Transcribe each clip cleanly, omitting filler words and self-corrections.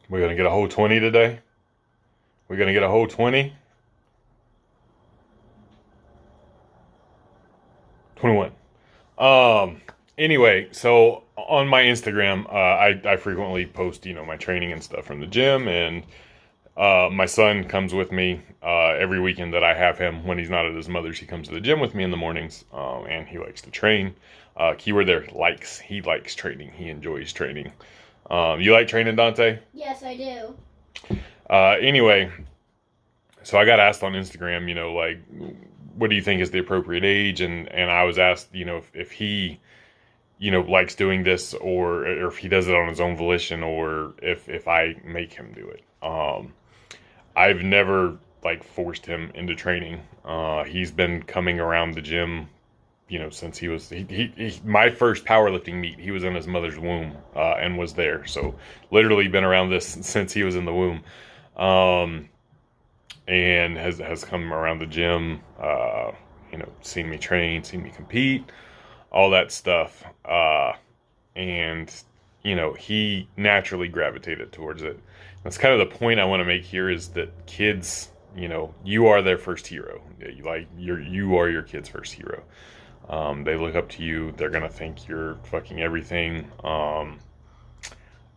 We're going to get a whole 20 today? We're going to get a whole 20? 21. Anyway, so on my Instagram, I frequently post, my training and stuff from the gym, and my son comes with me every weekend that I have him. When he's not at his mother's, he comes to the gym with me in the mornings, and he likes to train. Keyword there, likes. He likes training. He enjoys training. You like training, Dante? Yes, I do. Anyway, so I got asked on Instagram, like, what do you think is the appropriate age? And I was asked, if he, likes doing this, or if he does it on his own volition, or if I make him do it. I've never like forced him into training. He's been coming around the gym, since my first powerlifting meet, he was in his mother's womb, and was there. So literally been around this since he was in the womb. And has come around the gym, seen me train, seen me compete, all that stuff. And, he naturally gravitated towards it. That's kind of the point I want to make here, is that kids, you are their first hero. You are your kid's first hero. They look up to you. They're going to think you're fucking everything.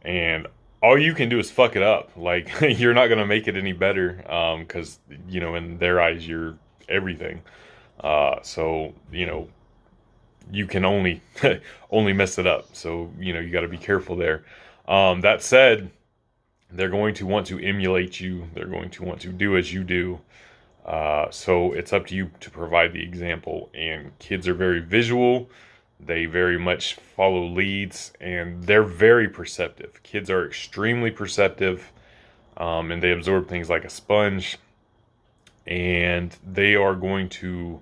And all you can do is fuck it up. Like, you're not going to make it any better. Cause in their eyes, you're everything. So, you can only only mess it up. So, you got to be careful there. That said, they're going to want to emulate you. They're going to want to do as you do. So it's up to you to provide the example. And kids are very visual. They very much follow leads, and they're very perceptive. Kids are extremely perceptive, and they absorb things like a sponge. And they are going to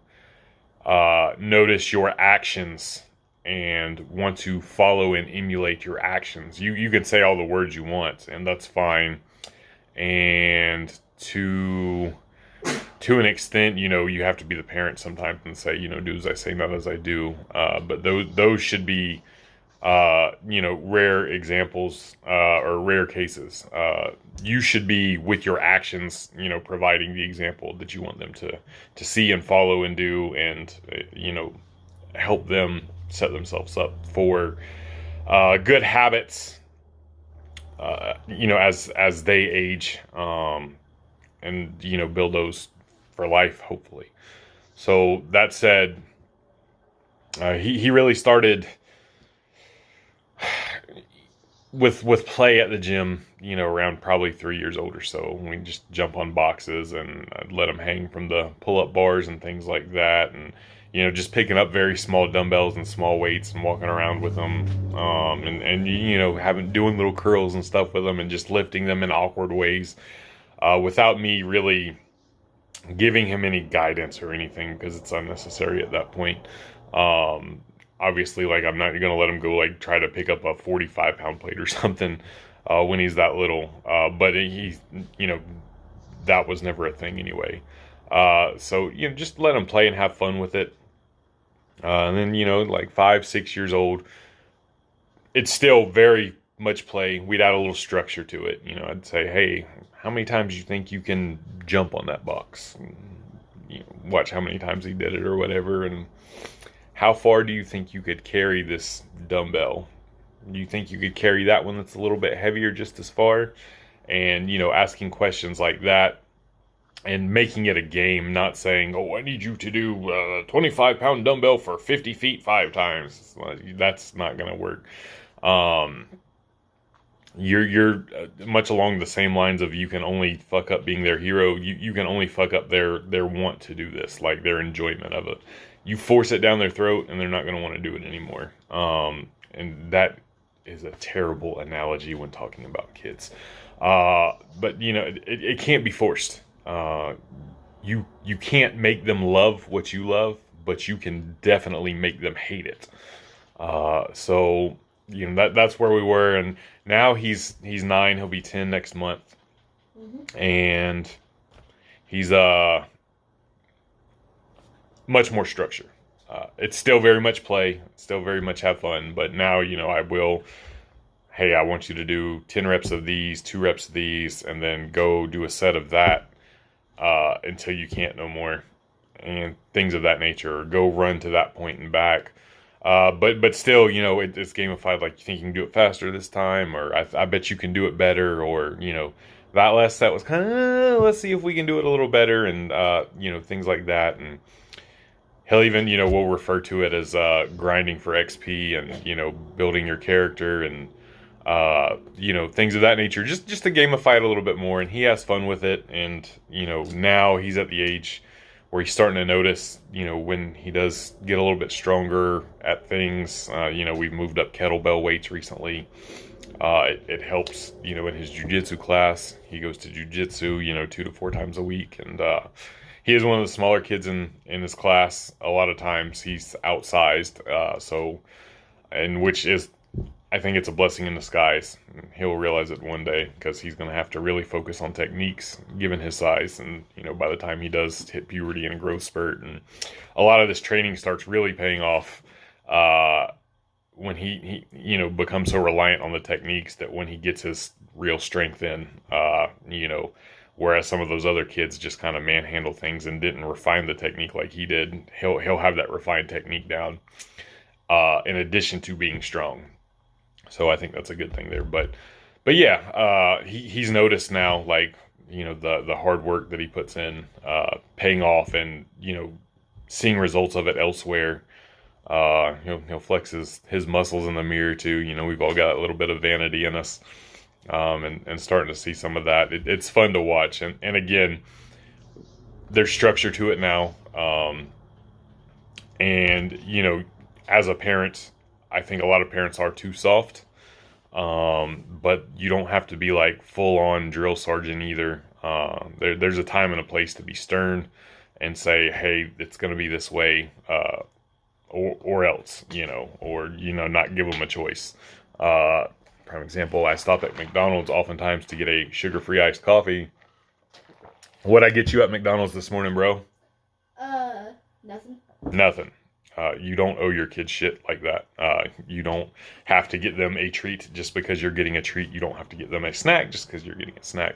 notice your actions and want to follow and emulate your actions. You can say all the words you want, and that's fine. And to an extent, you have to be the parent sometimes and say, do as I say, not as I do. But those should be, rare examples, or rare cases. You should be, with your actions, providing the example that you want them to see and follow and do, and, help them set themselves up for good habits, as they age, and, build those for life, hopefully. So that said, he really started with play at the gym, around probably 3 years old or so. We just jump on boxes, and I'd let him hang from the pull-up bars and things like that, and just picking up very small dumbbells and small weights and walking around with them, and doing little curls and stuff with them, and just lifting them in awkward ways, without me really giving him any guidance or anything, because it's unnecessary at that point. Obviously, like, I'm not going to let him go, like, try to pick up a 45-pound plate or something, when he's that little. But that was never a thing anyway. So, just let him play and have fun with it. And then, like 5, 6 years old, it's still very much play. We'd add a little structure to it. I'd say, hey, how many times do you think you can jump on that box? And, watch how many times he did it or whatever. And how far do you think you could carry this dumbbell? Do you think you could carry that one that's a little bit heavier just as far? And, asking questions like that, and making it a game, not saying, oh, I need you to do a 25-pound dumbbell for 50 feet 5 times. That's not going to work. You're much along the same lines of, you can only fuck up being their hero. You can only fuck up their want to do this, like their enjoyment of it. You force it down their throat, and they're not going to want to do it anymore. And that is a terrible analogy when talking about kids. But it can't be forced. You can't make them love what you love, but you can definitely make them hate it. So that's where we were, and now he's 9. He'll be 10 next month, and he's much more structure. It's still very much play, still very much have fun, but now I will hey, I want you to do 10 reps of these, 2 reps of these, and then go do a set of that until you can't no more, and things of that nature, or go run to that point and back. But still, it's gamified. Like, you think you can do it faster this time, or I bet you can do it better, or that last set was kind of, let's see if we can do it a little better, and things like that. And he'll even, we'll refer to it as grinding for XP, and building your character, and things of that nature, just to gamify it a little bit more. And he has fun with it. And now he's at the age where he's starting to notice, when he does get a little bit stronger at things. We've moved up kettlebell weights recently. It helps, in his jiu-jitsu class. He goes to jiu-jitsu, 2 to 4 times a week. And he is one of the smaller kids in his class. A lot of times he's outsized. And which is, I think it's a blessing in disguise. He'll realize it one day, because he's going to have to really focus on techniques given his size. And, by the time he does hit puberty and a growth spurt, and a lot of this training starts really paying off when he becomes so reliant on the techniques that when he gets his real strength in, whereas some of those other kids just kind of manhandle things and didn't refine the technique like he did, he'll have that refined technique down, in addition to being strong. So I think that's a good thing there. But yeah, he's noticed now, like, the hard work that he puts in, paying off, and, seeing results of it elsewhere. He'll flex his muscles in the mirror too. We've all got a little bit of vanity in us, and starting to see some of that. It's fun to watch. And again, there's structure to it now. And, as a parent, I think a lot of parents are too soft, but you don't have to be like full on drill sergeant either. There's a time and a place to be stern and say, hey, it's going to be this way, or else, or, not give them a choice. Prime example, I stop at McDonald's oftentimes to get a sugar-free iced coffee. What'd I get you at McDonald's this morning, bro? Nothing. Nothing. You don't owe your kids shit like that. You don't have to get them a treat just because you're getting a treat. You don't have to get them a snack just because you're getting a snack.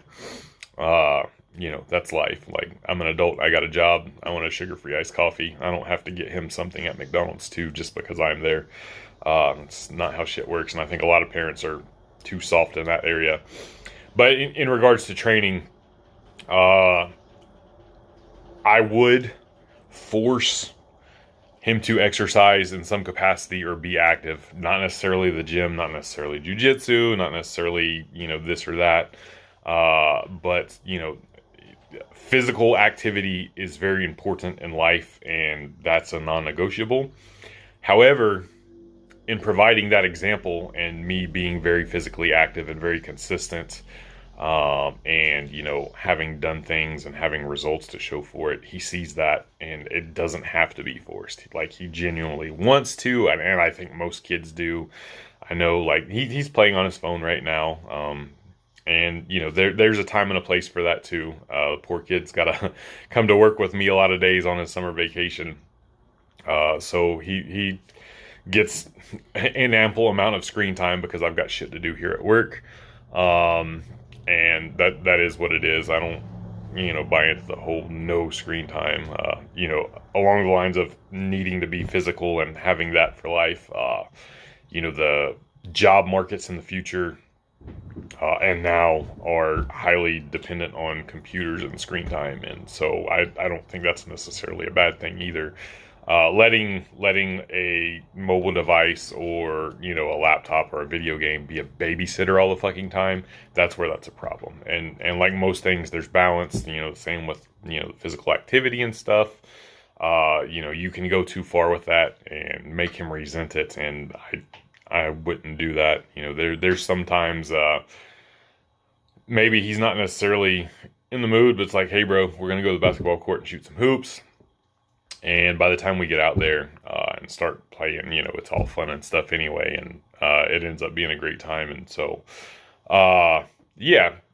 That's life. Like, I'm an adult. I got a job. I want a sugar-free iced coffee. I don't have to get him something at McDonald's too just because I'm there. It's not how shit works. And I think a lot of parents are too soft in that area. But in regards to training, I would force him to exercise in some capacity or be active. Not necessarily the gym, not necessarily jiu-jitsu, not necessarily, this or that. But, physical activity is very important in life, and that's a non-negotiable. However, in providing that example and me being very physically active and very consistent, and having done things and having results to show for it, he sees that, and it doesn't have to be forced. Like, he genuinely wants to, and I think most kids do. I know, like, he's playing on his phone right now, and there's a time and a place for that too. The poor kid's gotta come to work with me a lot of days on his summer vacation, so he gets an ample amount of screen time because I've got shit to do here at work. And that is what it is. I don't, buy into the whole no screen time, along the lines of needing to be physical and having that for life. The job markets in the future, and now are highly dependent on computers and screen time. And so I don't think that's necessarily a bad thing either. Letting a mobile device or, a laptop or a video game be a babysitter all the fucking time, that's where that's a problem. And like most things, there's balance, the same with, physical activity and stuff. You can go too far with that and make him resent it. And I wouldn't do that. There's sometimes, maybe he's not necessarily in the mood, but it's like, hey bro, we're going to go to the basketball court and shoot some hoops. And by the time we get out there and start playing, it's all fun and stuff anyway, and it ends up being a great time. And so,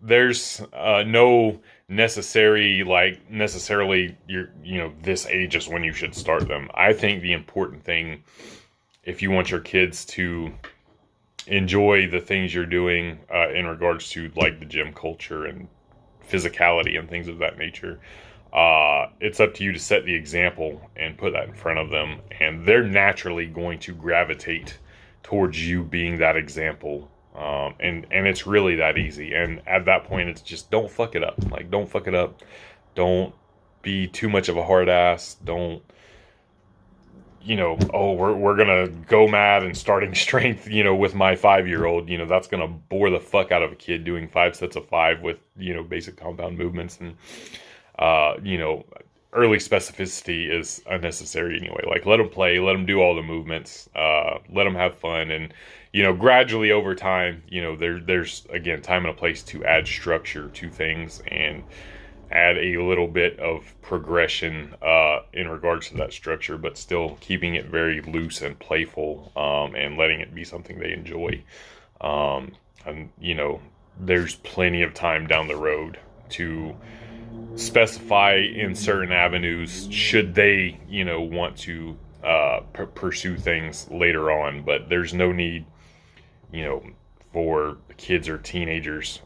there's no necessarily this age is when you should start them. I think the important thing, if you want your kids to enjoy the things you're doing in regards to like the gym culture and physicality and things of that nature. It's up to you to set the example and put that in front of them, and they're naturally going to gravitate towards you being that example. And it's really that easy. And at that point, it's just don't fuck it up. Like, don't fuck it up. Don't be too much of a hard ass. Don't, oh, we're gonna go mad and starting strength, with my 5-year-old. That's gonna bore the fuck out of a kid doing 5 sets of 5 with, basic compound movements. And uh, you know, early specificity is unnecessary anyway. Like, let them play, let them do all the movements, let them have fun, and gradually over time, there's again time and a place to add structure to things and add a little bit of progression in regards to that structure, but still keeping it very loose and playful, and letting it be something they enjoy. And there's plenty of time down the road to specify in certain avenues should they want to pursue things later on, but there's no need you know for kids or teenagers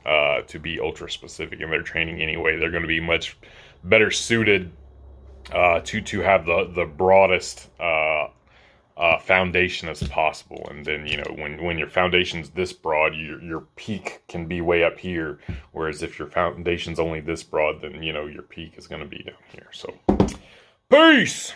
to be ultra specific in their training anyway. They're going to be much better suited to have the broadest foundation as possible. And then when your foundation's this broad, your peak can be way up here, whereas if your foundation's only this broad, then your peak is going to be down here. So peace.